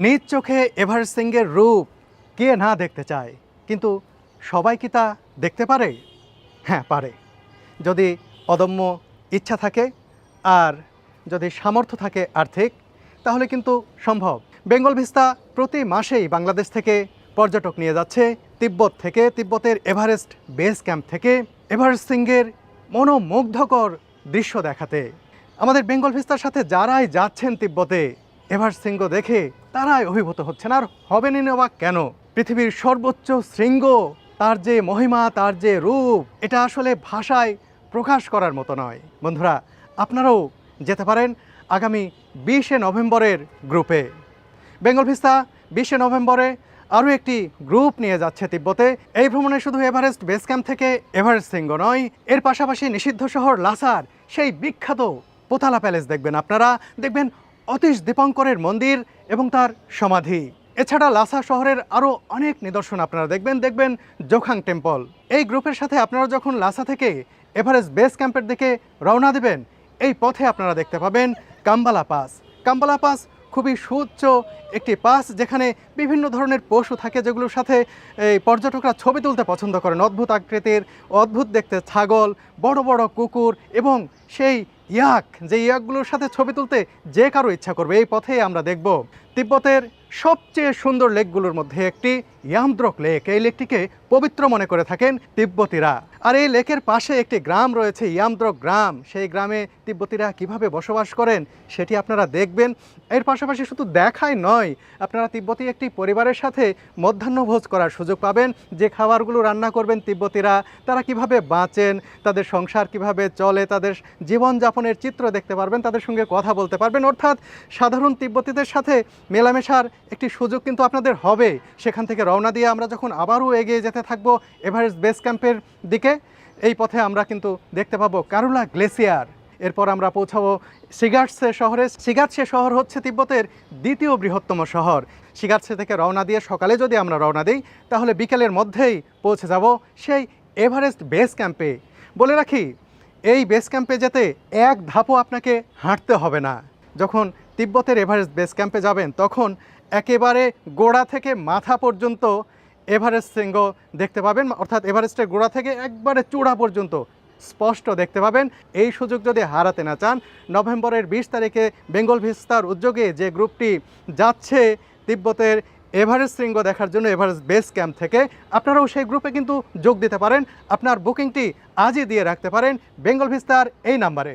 নিজ চোখে এভারেস্ট সিংহের রূপ কে না দেখতে চায়, কিন্তু সবাই কি তা দেখতে পারে? হ্যাঁ, পারে। যদি অদম্য ইচ্ছা থাকে আর যদি সামর্থ্য থাকে আর্থিক, তাহলে কিন্তু সম্ভব। বেঙ্গল ভিস্তা প্রতি মাসেই বাংলাদেশ থেকে পর্যটক নিয়ে যাচ্ছে তিব্বত থেকে, তিব্বতের এভারেস্ট বেস ক্যাম্প থেকে এভারেস্ট সিংহের মনোমুগ্ধকর দৃশ্য দেখাতে। আমাদের বেঙ্গল ভিস্তার সাথে যারাই যাচ্ছেন তিব্বতে, এভারেস্ট শৃঙ্গ দেখে তারাই অভিভূত হচ্ছেন। আর হবেনই না বা কেন? পৃথিবীর সর্বোচ্চ শৃঙ্গ, তার যে মহিমা, তার যে রূপ, এটা আসলে ভাষায় প্রকাশ করার মতো নয়। বন্ধুরা, আপনারাও যেতে পারেন আগামী 20শে নভেম্বরের গ্রুপে। বেঙ্গল ভিস্তা 20শে নভেম্বরে আরও একটি গ্রুপ নিয়ে যাচ্ছে তিব্বতে। এই ভ্রমণে শুধু এভারেস্ট বেস ক্যাম্প থেকে এভারেস্ট শৃঙ্গ নয়, এর পাশাপাশি নিষিদ্ধ শহর লাসার সেই বিখ্যাত পোতালা প্যালেস দেখবেন আপনারা, দেখবেন অতীশ দীপঙ্করের মন্দির এবং তার সমাধি। এছাড়া লাসা শহরের আরও অনেক নিদর্শন আপনারা দেখবেন জোখাং টেম্পল। এই গ্রুপের সাথে আপনারা যখন লাসা থেকে এভারেস্ট বেস ক্যাম্পের দিকে রওনা দেবেন, এই পথে আপনারা দেখতে পাবেন কাম্বালা পাস। কাম্বালা পাস খুবই সুউচ্চ একটি পাস, যেখানে বিভিন্ন ধরনের পশু থাকে, যেগুলোর সাথে এই পর্যটকরা ছবি তুলতে পছন্দ করেন। অদ্ভুত আকৃতির, অদ্ভুত দেখতে ছাগল, বড় বড় কুকুর এবং সেই ইয়াক, যে ইয়াকগুলোর সাথে ছবি তুলতে যে কারো ইচ্ছা করবে। এই পথে আমরা দেখব তিব্বতের সবচেয়ে সুন্দর লেকগুলোর মধ্যে একটি ইয়ামদ্রক লেক। এই লেকটিকে পবিত্র মনে করে থাকেন তিব্বতীরা। আর এই লেকের পাশে একটি গ্রাম রয়েছে, ইয়ামদ্রক গ্রাম। সেই গ্রামে তিব্বতীরা কিভাবে বসবাস করেন সেটি আপনারা দেখবেন। এর পাশাপাশি শুধু দেখাই নয়, আপনারা তিব্বতী একটি পরিবারের সাথে মধ্যাহ্নভোজ করার সুযোগ পাবেন। যে খাবারগুলো রান্না করবেন তিব্বতীরা, তারা কিভাবে বাঁচেন, তাদের সংসার কিভাবে চলে, তাদের জীবনযাপনের চিত্র দেখতে পারবেন, তাদের সঙ্গে কথা বলতে পারবেন। অর্থাৎ সাধারণ তিব্বতীদের সাথে মেলামেশার একটি সুযোগ কিন্তু আপনাদের হবে। সেখান থেকে রওনা দিয়ে আমরা যখন আবারও এগিয়ে যেতে থাকবো এভারেস্ট বেস ক্যাম্পের দিকে, এই পথে আমরা কিন্তু দেখতে পাবো কারুলা গ্লেসিয়ার। এরপর আমরা পৌঁছাবো শিগাটসে শহরে। শিগাটসে শহর হচ্ছে তিব্বতের দ্বিতীয় বৃহত্তম শহর। শিগাটসে থেকে রওনা দিয়ে সকালে যদি আমরা রওনা দিই, তাহলে বিকেলের মধ্যেই পৌঁছে যাব সেই এভারেস্ট বেস ক্যাম্পে। বলে রাখি, এই বেস ক্যাম্পে যেতে এক ধাপও আপনাকে হাঁটতে হবে না। যখন তিব্বতের এভারেস্ট বেস ক্যাম্পে যাবেন, তখন একেবারে গোড়া থেকে মাথা পর্যন্ত এভারেস্ট শৃঙ্গ দেখতে পাবেন। অর্থাৎ এভারেস্টের গোড়া থেকে একবারে চূড়া পর্যন্ত স্পষ্ট দেখতে পাবেন। এই সুযোগ যদি হারাতে না চান, নভেম্বরের 20 তারিখে বেঙ্গল ভিস্তার উদ্যোগে যে গ্রুপটি যাচ্ছে তিব্বতের এভারেস্ট শৃঙ্গ দেখার জন্য এভারেস্ট বেস ক্যাম্প থেকে, আপনারাও সেই গ্রুপে কিন্তু যোগ দিতে পারেন। আপনার বুকিংটি আজই দিয়ে রাখতে পারেন বেঙ্গল ভিস্তার এই নাম্বারে।